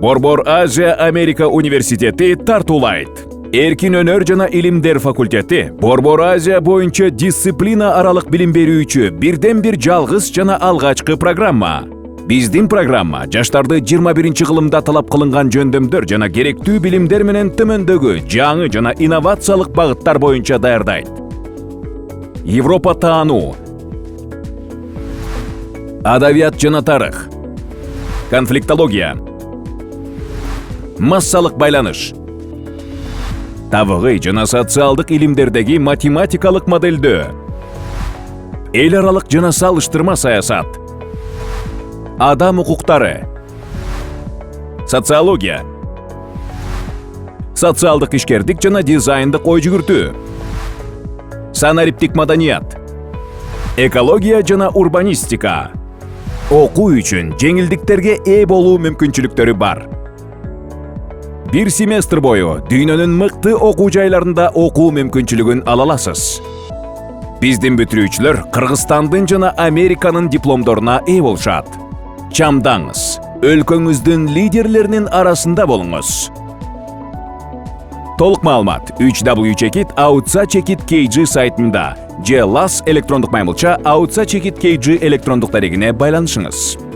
Борбор Азия Америка университети тартуулайт. Эркин өнөр жана илимдер факультети Борбор Азия боюнча дисциплина аралык билим берүүчү бирден бир жалгыз жана алгачкы программа. Биздин программа жаштарды 21 кылымда талап кылынган жөндөмдөр жана керектүү билимдер менен төмөндөгү жаңы жана инновациялык багыттар боюнча даярдайт. Европа таануу, адабият жана тарых, конфликтология, массалык байланыш, табыгый жана социалдык илимдердеги математикалык моделдөө, эл аралык жана салыштырма саясат, адам укуктары, социология, социалдык ишкердик жана дизайндык ой жүгүртүү, санариптик маданият, экология жана урбанистика. Окуу үчүн жеңилдиктерге ээ болуу мүмкүнчүлүктөрү бар. Бир семестр бою дүйнөнүн мыкты окуу жайларында окуу мүмкүнчүлүгүн ала аласыз. Биздин бүтүрүүчүлөр Кыргызстандын жана Американын дипломдоруна ээ болушат. Чамдаңыз, өлкөңүздүн лидерлеринин арасында болуңуз. Толук маалымат www.outsa.kg сайтында же LAS электрондук маймылча outsa.kg электрондук дарегине байланышыңыз.